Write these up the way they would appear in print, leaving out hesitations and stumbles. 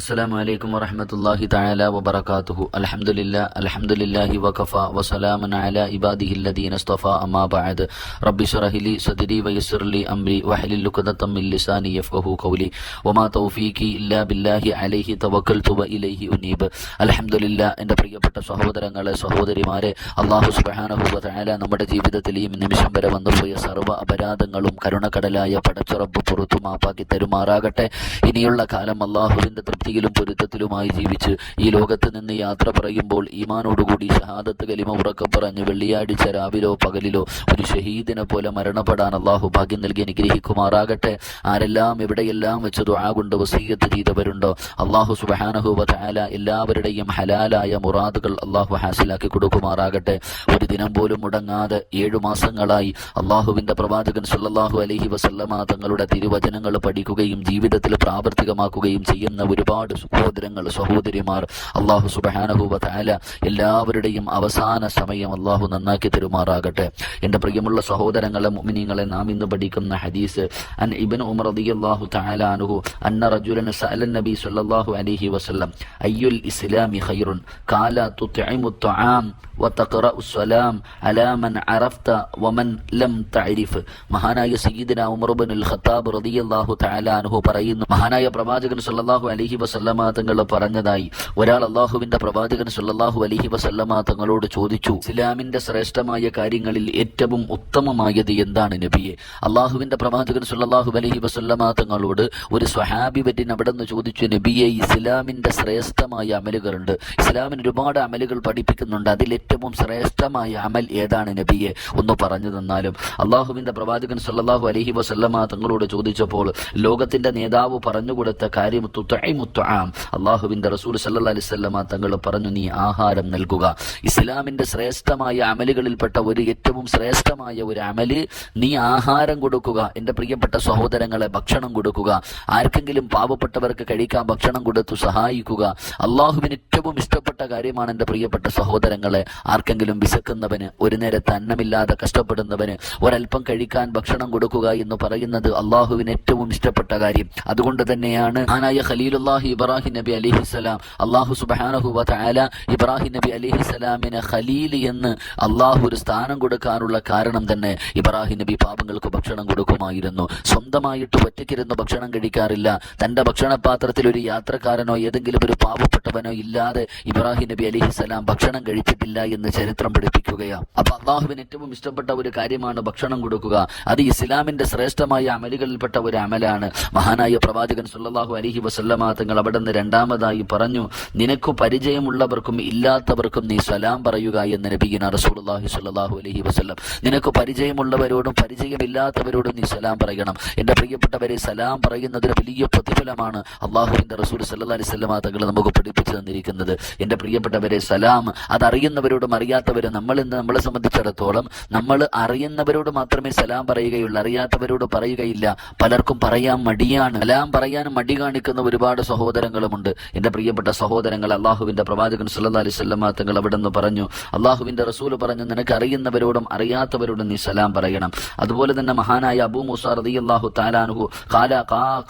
السلام عليكم ورحمة الله تعالى وبركاته. الحمد لله وكفى وسلام على عباده الذين اصطفى. أما بعد رب اشرح لي صدري ويسر لي أمري واحلل عقدة من لساني يفقهوا قولي وما توفيقي إلا بالله عليه توكلت وإليه أنيب. അൽഹംദുലില്ലാ. എൻ്റെ പ്രിയപ്പെട്ട സഹോദരങ്ങളെ, സഹോദരിമാരെ, അല്ലാഹു സുബ്ഹാനഹു വ തആല നമ്മുടെ ജീവിതത്തിൽ ഈ നിമിഷം വരെ വന്നുപോയ സർവ്വ അപരാധങ്ങളും കരുണക്കടലായ പടച്ചുറപ്പ് പുറത്തു മാപ്പാക്കി തരുമാറാകട്ടെ. ഇനിയുള്ള കാലം അല്ലാഹുവിൻ്റെ തൃപ്തിയിലും പൊരുത്തത്തിലുമായി ജീവിച്ച് ഈ ലോകത്ത് നിന്ന് യാത്ര പറയുമ്പോൾ ഈമാനോടുകൂടി ഷഹാദത്ത് കലിമ ഉറക്കെ പറഞ്ഞ് വെള്ളിയാഴ്ച രാവിലോ പകലിലോ ഒരു ഷഹീദിനെ പോലെ മരണപ്പെടാൻ അല്ലാഹു ഭാഗ്യം നൽകി അനുഗ്രഹിക്കുമാറാകട്ടെ. ആരെല്ലാം എവിടെയെല്ലാം വെച്ച് ദുആ കൊണ്ട് വസീയത്ത് ചെയ്തവരുണ്ടോ അല്ലാഹു സുബ്ഹാനഹു വ തആല എല്ലാവരുടെയും ഹലാലായ മുറാദുകൾ അല്ലാഹു ഹാസിലാക്കി കൊടുക്കുമാറാകട്ടെ. ഒരു ദിനം പോലും മുടങ്ങാതെ 7 മാസങ്ങളായി അല്ലാഹുവിൻ്റെ പ്രവാചകൻ സല്ലല്ലാഹു അലൈഹി വസല്ലമ തങ്ങളുടെ തിരുവചനങ്ങൾ പഠിക്കുകയും ജീവിതത്തിൽ പ്രാവർത്തികമാക്കുകയും ചെയ്യുന്ന ഒരുപാട് സഹോദരങ്ങൾ, സഹോദരിമാർ, അല്ലാഹു സുബ്ഹാനഹു വ തആല എല്ലാവരുടെയും അവസാന സമയം അല്ലാഹു നന്നാക്കി തരുമാറാകട്ടെ. എൻ്റെ പ്രിയമുള്ള സഹോദരങ്ങളെ, മുഅ്മിനീങ്ങളെ, നാം ഇന്ന് പഠിക്കുന്ന ഹദീസ് അൻ ഇബ്നു ഉമർ റളിയല്ലാഹു തആല അൻഹു അന്ന റജുലൻ സഅല നബി സല്ലല്ലാഹു അലൈഹി വസല്ലം അയ്യുൽ ഇസ്ലാമി ഖൈറുൻ ഖാല തുത്ഇമു അത്'ആം വതഖറഉ സലാം അലാ മൻ അറഫ്ത വമൻ ലം തഅരിഫ്. മഹാനായ സയ്യിദുനാ ഉമർ ഇബ്നുൽ ഖത്താബ് റളിയല്ലാഹു തആല അൻഹു പറയുന്നു, മഹാനായ പ്രവാചകൻ സല്ലല്ലാഹു അലൈഹി വസല്ലമ തങ്ങൾ പറഞ്ഞതായി ഒരാൾ അല്ലാഹുവിൻ്റെ പ്രവാചകൻ സല്ലല്ലാഹു അലൈഹി വസല്ലമ തങ്ങളോട് ചോദിച്ചു, ഇസ്ലാമിൻ്റെ ശ്രേഷ്ഠമായ കാര്യങ്ങളിൽ ഏറ്റവും ഉത്തമമായത് എന്താണ് നബിയെ? അല്ലാഹുവിൻ്റെ പ്രവാചകൻ സല്ലല്ലാഹു അലൈഹി വസല്ലമ തങ്ങളോട് ഒരു സ്വഹാബി വര്യൻ അവിടെ നിന്ന് ചോദിച്ചു, നബിയെ, ഇസ്ലാമിൻ്റെ ശ്രേഷ്ഠമായ അമലുകളുണ്ട്, ഇസ്ലാമിന് ഒരുപാട് അമലുകൾ പഠിപ്പിക്കുന്നുണ്ട്, അതിൽ ഏറ്റവും ശ്രേഷ്ഠമായ അമൽ ഏതാണ് നബിയെ? ഒന്ന് പറഞ്ഞു തന്നാലും. അല്ലാഹുവിൻ്റെ പ്രവാചകൻ സല്ലല്ലാഹു അലൈഹി വസല്ലമ തങ്ങളോട് ചോദിച്ചപ്പോൾ ലോകത്തിൻ്റെ നേതാവ് പറഞ്ഞുകൊടുത്ത കാര്യം തുത്ഇമു അത്'ആം. അല്ലാഹുവിൻ്റെ റസൂൽ സല്ലല്ലാഹു അലൈഹി വസല്ലമ തങ്ങൾ പറഞ്ഞു, നീ ആഹാരം നൽകുക. ഇസ്ലാമിൻ്റെ ശ്രേഷ്ഠമായ അമലുകളിൽപ്പെട്ട ഏറ്റവും ശ്രേഷ്ഠമായ ഒരു അമല് നീ ആഹാരം കൊടുക്കുക. എൻ്റെ പ്രിയപ്പെട്ട സഹോദരങ്ങളെ, ഭക്ഷണം കൊടുക്കുക. ആർക്കെങ്കിലും പാവപ്പെട്ടവർക്ക് കഴിക്കാൻ ഭക്ഷണം കൊടുത്തു സഹായിക്കുക അല്ലാഹുവിന് ഏറ്റവും ഇഷ്ടപ്പെട്ട കാര്യമാണ്. എൻ്റെ പ്രിയപ്പെട്ട സഹോദരങ്ങളെ, ആർക്കെങ്കിലും വിശക്കുന്നവന്, ഒരു നേരത്തെ അന്നമില്ലാതെ കഷ്ടപ്പെടുന്നവന് ഒരൽപ്പം കഴിക്കാൻ ഭക്ഷണം കൊടുക്കുക എന്ന് പറയുന്നത് അല്ലാഹുവിന് ഏറ്റവും ഇഷ്ടപ്പെട്ട കാര്യം. അതുകൊണ്ട് തന്നെയാണ് മഹാനായ ഖലീലുല്ലാഹി ഇബ്രാഹിം നബി അലൈഹിസ്സലാം, അല്ലാഹു സുബ്ഹാനഹു വ തആല ഇബ്രാഹിം നബി അലൈഹിസ്സലാമിന് ഖലീൽ എന്ന് അല്ലാഹു ഒരു സ്ഥാനം കൊടുക്കാനുള്ള കാരണം തന്നെ ഇബ്രാഹിം നബി പാപങ്ങൾക്ക് ഭക്ഷണം കൊടുക്കുമായിരുന്നു. സ്വന്തമായിട്ട് ഒറ്റയ്ക്കിരുന്ന് ഭക്ഷണം കഴിക്കാറില്ല. തൻ്റെ ഭക്ഷണപാത്രത്തിൽ ഒരു യാത്രക്കാരനോ ഏതെങ്കിലും ഒരു പാവപ്പെട്ടവനോ ഇല്ലാതെ ഇബ്രാഹിം നബി അലൈഹിസ്സലാം ഭക്ഷണം കഴിച്ചിട്ടില്ല എന്ന് ചരിത്രം പഠിപ്പിക്കുകയാണ്. അപ്പൊ അല്ലാഹുവിന് ഏറ്റവും ഇഷ്ടപ്പെട്ട ഒരു കാര്യമാണ് ഭക്ഷണം കൊടുക്കുക. അത് ഇസ്ലാമിന്റെ ശ്രേഷ്ഠമായ അമലുകളിൽപ്പെട്ട ഒരു അമലാണ്. മഹാനായ പ്രവാചകൻ സല്ലല്ലാഹു അലൈഹി വസല്ലമ തങ്ങൾ അവിടെ നിന്ന് രണ്ടാമതായി പറഞ്ഞു, നിനക്ക് പരിചയമുള്ളവർക്കും ഇല്ലാത്തവർക്കും നീ സലാം പറയുക എന്ന് നബിയുനാ റസൂലുള്ളാഹി സ്വല്ലല്ലാഹു അലൈഹി വസല്ലം. നിനക്ക് പരിചയമുള്ളവരോടും പരിചയമില്ലാത്തവരോടും നീ സലാം പറയണം. എൻ്റെ പ്രിയപ്പെട്ടവരെ, സലാം പറയുന്നതിന് വലിയ പ്രതിഫലമാണ് അല്ലാഹുവിൻ്റെ റസൂൽ സല്ലല്ലാഹു അലൈഹി വസല്ലമ തങ്ങൾ നമുക്ക് പഠിപ്പിച്ചു തന്നിരിക്കുന്നത്. എൻ്റെ പ്രിയപ്പെട്ടവരെ, സലാം അതറിയുന്നവരോടും അറിയാത്തവരും നമ്മളെ സംബന്ധിച്ചിടത്തോളം നമ്മൾ അറിയുന്നവരോട് മാത്രമേ സലാം പറയുകയുള്ളൂ, അറിയാത്തവരോട് പറയുകയില്ല. പലർക്കും പറയാൻ മടിയാണ്. സലാം പറയാൻ മടി കാണിക്കുന്ന ഒരുപാട് സഹോദരങ്ങളുമുണ്ട്. എൻ്റെ പ്രിയപ്പെട്ട സഹോദരങ്ങൾ, അല്ലാഹുവിൻ്റെ പ്രവാചകൻ സല്ലല്ലാഹു അലൈഹി വസല്ലമ തങ്ങൾ അവിടെ നിന്ന് പറഞ്ഞു, അല്ലാഹുവിൻ്റെ റസൂൽ പറഞ്ഞു, നിനക്ക് അറിയുന്നവരോടും അറിയാത്തവരോടും നീ സലാം പറയണം. അതുപോലെ തന്നെ മഹാനായ അബൂ മൂസ റളിയല്ലാഹു തആല അൻഹു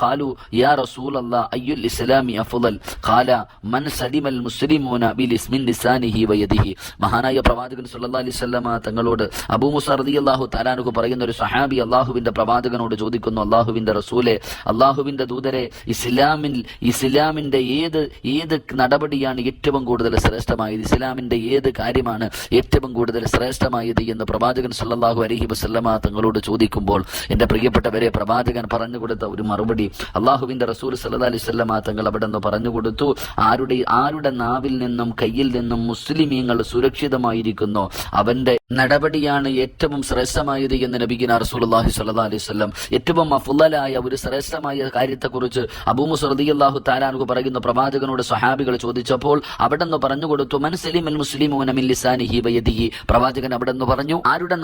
ഖാലു യാ റസൂലല്ലാഹ് അയ്യുൽ ഇസ്ലാമി അഫ്ളൽ ഖാല മൻ സലിമൽ മുസ്ലിമൂന ബിലിസ്മിൻ ലിസാനിഹി വയദിഹി. മഹാനായ പ്രവാചകൻ സല്ലല്ലാഹു അലൈഹി വസല്ലമ തങ്ങളോട് അബൂ മൂസ റളിയല്ലാഹു തആല അൻഹു പറയുന്ന ഒരു സഹാബി അല്ലാഹുവിൻ്റെ പ്രവാചകനോട് ചോദിക്കുന്നു, അല്ലാഹുവിൻ്റെ റസൂലേ, അല്ലാഹുവിൻ്റെ ദൂതരെ, ഇസ്ലാമിൻ്റെ ഏത് നടപടിയാണ് ഏറ്റവും കൂടുതൽ ശ്രേഷ്ഠമായത്? ഇസ്ലാമിൻ്റെ ഏത് കാര്യമാണ് ഏറ്റവും കൂടുതൽ ശ്രേഷ്ഠമായത് എന്ന് പ്രവാചകൻ സല്ലല്ലാഹു അലൈഹി വസല്ലമ തങ്ങളോട് ചോദിക്കുമ്പോൾ എൻ്റെ പ്രിയപ്പെട്ടവരെ, പ്രവാചകൻ പറഞ്ഞു കൊടുത്ത ഒരു മറുപടി അല്ലാഹുവിൻ്റെ റസൂൽ സല്ലല്ലാഹു അലൈഹി വസല്ലമ തങ്ങൾ അവിടെ നിന്ന് പറഞ്ഞു കൊടുത്തു, ആരുടെ നാവിൽ നിന്നും കയ്യിൽ നിന്നും മുസ്ലിമീങ്ങൾ സുരക്ഷിതമായിരിക്കുന്നോ അവൻ്റെ നടപടിയാണ് ഏറ്റവും ശ്രേഷ്ഠമായത് എന്ന് നബിയുനാ റസൂലുള്ളാഹി സ്വല്ലല്ലാഹു അലൈഹി വസല്ലം. ഏറ്റവും അഫ്ളലായ ഒരു ശ്രേഷ്ഠമായ കാര്യത്തെക്കുറിച്ച് അബൂ മൂസ റളിയല്ലാഹു തആല അൻഹു പറയുന്ന പ്രവാചകനോട് സ്വഹാബികൾ ചോദിച്ചപ്പോൾ അവിടെ നിന്ന് പറഞ്ഞു കൊടുത്തു, മൻ സലിമൽ മുസ്ലിമൂന മിൻ ലിസാനിഹി വയദിഹി. പ്രവാചകൻ അവിടെ നിന്ന് പറഞ്ഞു, ആരുടെ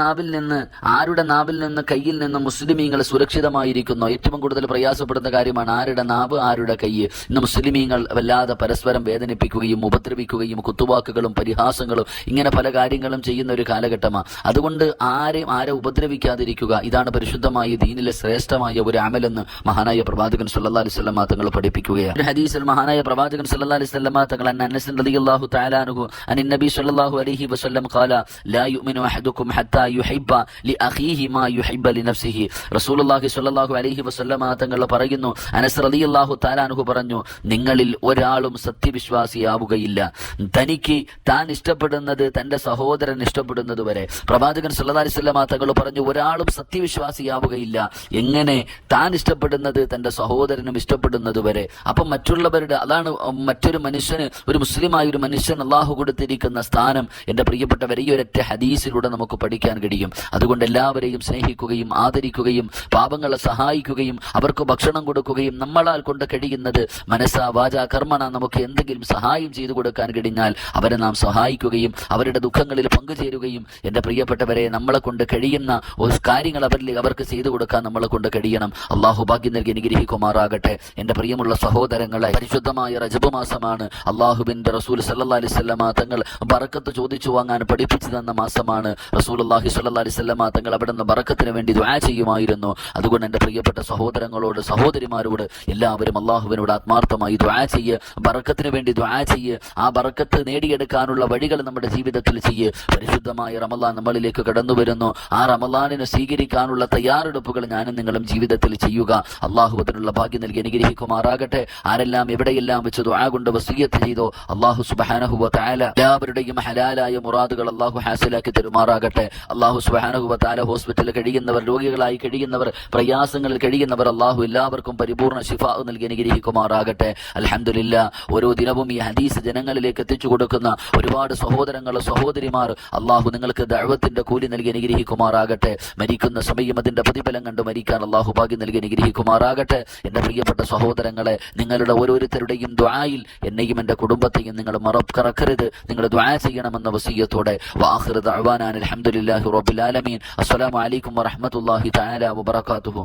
നാവിൽ നിന്ന് കയ്യിൽ നിന്ന് മുസ്ലിമീങ്ങൾ സുരക്ഷിതമായിരിക്കുന്നോ. ഏറ്റവും കൂടുതൽ പ്രയാസപ്പെടുന്ന കാര്യമാണ് ആരുടെ നാവ്, ആരുടെ കയ്യ്. ഇന്ന് മുസ്ലിമീങ്ങൾ വല്ലാതെ പരസ്പരം വേദനിപ്പിക്കുകയും ഉപദ്രവിക്കുകയും കുത്തുവാക്കുകളും പരിഹാസങ്ങളും ഇങ്ങനെ പല കാര്യങ്ങളും ചെയ്യുന്ന ഒരു കാലഘട്ടമാണ്. അതുകൊണ്ട് ആരെ ഉപദ്രവിക്കാതിരിക്കുക, ഇതാണ് പരിശുദ്ധമായ ദീനിലെ ശ്രേഷ്ഠമായ ഒരു അമലെന്ന് മഹാനായ പ്രവാചകൻ സല്ലല്ലാഹു അലൈഹി വസല്ലം തങ്ങൾ പഠിപ്പിക്കുകയാണ്. ഒരു ഹദീസിൽ മഹാനായ പ്രവാചകൻ സല്ലല്ലാഹു അലൈഹി വസല്ലം തങ്ങൾ അനസ് റളിയല്ലാഹു തആല അൻഹു അൻ നബി സല്ലല്ലാഹു അലൈഹി വസല്ലം ഖാല ലാ യുഅ്മിനു അഹദുക്കും ഹത്താ യുഹിബ്ബ ലിഅഖീഹി മാ യുഹിബ്ബ ലിനഫ്സിഹി. റസൂലുള്ളാഹി സ്വല്ലല്ലാഹു അലൈഹി വസല്ലം തങ്ങൾ പറയുന്നു, അനസ് റളിയല്ലാഹു തആല അൻഹു പറഞ്ഞു, നിങ്ങളിൽ ഒരാളും സത്യവിശ്വാസിയാവുകയില്ല തനിക്ക് താൻ ഇഷ്ടപ്പെടുന്നത് തന്റെ സഹോദരൻ ഇഷ്ടപ്പെടുന്നത് വരെ. പ്രവാചകൻ സല്ലല്ലാഹു അലൈഹി വസല്ലം തങ്ങൾ പറഞ്ഞു, ഒരാളും സത്യവിശ്വാസിയാവുകയില്ല എങ്ങനെ താൻ ഇഷ്ടപ്പെടുന്നത് തന്റെ സഹോദരനും ഇഷ്ടപ്പെടുന്നത് വരെ. അപ്പം മറ്റുള്ളവരുടെ, അതാണ് മറ്റൊരു മനുഷ്യന്, ഒരു മുസ്ലിമായ ഒരു മനുഷ്യൻ അള്ളാഹു കൊടുത്തിരിക്കുന്ന സ്ഥാനം. എന്റെ പ്രിയപ്പെട്ടവരെ, ഈ ഒരൊറ്റ ഹദീസിലൂടെ നമുക്ക് പഠിക്കാൻ കഴിയും. അതുകൊണ്ട് എല്ലാവരെയും സ്നേഹിക്കുകയും ആദരിക്കുകയും പാപങ്ങളെ സഹായിക്കുകയും അവർക്ക് ഭക്ഷണം കൊടുക്കുകയും നമ്മളാൽ കൊണ്ട് കഴിയുന്നത് മനസ്സാ വാചാ കർമ്മണ നമുക്ക് എന്തെങ്കിലും സഹായം ചെയ്തു കൊടുക്കാൻ കഴിഞ്ഞാൽ അവരെ നാം സഹായിക്കുകയും അവരുടെ ദുഃഖങ്ങളിൽ പങ്കുചേരുകയും, എന്റെ പ്രിയപ്പെട്ടവരെ, നമ്മളെ കൊണ്ട് കഴിയുന്ന കാര്യങ്ങൾ അവർക്ക് ചെയ്തു കൊടുക്കാൻ നമ്മളെ കൊണ്ട് കഴിയണം. അള്ളാഹു ഭാഗ്യം നൽകി അനുഗ്രഹിക്കുമാറാകട്ടെ. എന്റെ പ്രിയമുള്ള സഹോദരങ്ങളെ, പരിശുദ്ധമായ റജബ് മാസമാണ്. അള്ളാഹുവിന്റെ റസൂൽ സല്ലല്ലാഹു അലൈഹി വസല്ലം തങ്ങൾ ബറക്കത്ത് ചോദിച്ചു വാങ്ങാൻ പഠിപ്പിച്ചു തന്ന മാസമാണ്. റസൂലുള്ളാഹി സ്വല്ലല്ലാഹു അലൈഹി വസല്ലം തങ്ങൾ അവിടെ നിന്ന് ബറക്കത്തിന് വേണ്ടി ദുആ ചെയ്യുമായിരുന്നു. അതുകൊണ്ട് എന്റെ പ്രിയപ്പെട്ട സഹോദരങ്ങളോട്, സഹോദരിമാരോട് എല്ലാവരും അള്ളാഹുവിനോട് ആത്മാർത്ഥമായി ദുആ ചെയ്യുക, ബറക്കത്തിന് വേണ്ടി ദുആ ചെയ്യുക. ആ ബറക്കത്ത് നേടിയെടുക്കാനുള്ള വഴികൾ നമ്മുടെ ജീവിതത്തിൽ ചെയ്യുക. പരിശുദ്ധമായ റമളാൻ നമ്മളിലേക്ക് കടന്നു വരുന്നു. ആ റമളാനിനെ സ്വീകരിക്കാനുള്ള തയ്യാറെടുപ്പുകൾ ഞാനും നിങ്ങളും ജീവിതത്തിൽ ചെയ്യുക. അള്ളാഹു അതിനുള്ള ഭാഗ്യം നൽകി അനുഗ്രഹിക്കുമാറാകട്ടെ. ആരെല്ലാം എവിടെയെല്ലാം വെച്ച് ദുആ കൊണ്ട് വസിയ്യത്ത് ചെയ്തോ അള്ളാഹു സുബ്ഹാനഹു വ തആല എല്ലാവരുടെയും ഹലാലായ മുറാദുകൾ അള്ളാഹു ഹാസിലാക്കി തരുമാറാകട്ടെ. അള്ളാഹു സുബ്ഹാനഹു വ തആല ഹോസ്പിറ്റലിൽ കഴിയുന്നവർ, രോഗികളായി കഴിയുന്നവർ, പ്രയാസങ്ങളിൽ കഴിയുന്നവർ, അള്ളാഹു എല്ലാവർക്കും പരിപൂർണ്ണ ശിഫാ നൽകി അനുഗ്രഹിക്കുമാറാകട്ടെ. അൽഹംദുലില്ലാഹ്, ഓരോ ദിനവും ഈ ഹദീസ് ജനങ്ങളിലേക്ക് എത്തിച്ചു കൊടുക്കുന്ന ഒരുപാട് സഹോദരങ്ങൾ, സഹോദരിമാർ, അള്ളാഹു നിങ്ങൾക്ക് ദഅവത്തിന്റെ കൂലി നൽകി അനുഗ്രഹിക്കുമാറാകട്ടെ. മരിക്കുന്ന സമയം അതിന്റെ പ്രതിഫലം കണ്ട് മരിക്കാൻ അള്ളാഹു ഭാഗ്യം നൽകി അനുഗ്രഹിക്കുമാറാകട്ടെ. എന്റെ പ്രിയപ്പെട്ട സഹോദരങ്ങളെ, നിങ്ങളുടെ ഓരോരുത്തരുടെയും ദുആയിൽ എന്നെയും എന്റെ കുടുംബത്തെയും നിങ്ങൾ മറക്കരുത്. നിങ്ങൾ ദുആ ചെയ്യണമെന്ന വസിയ്യത്തോടെ വആഖിറു ദഅ്വാനാ അൽഹംദുലില്ലാഹി റബ്ബിൽ ആലമീൻ. അസ്സലാമു അലൈക്കും വറഹ്മത്തുള്ളാഹി തആല വബറകാതുഹു.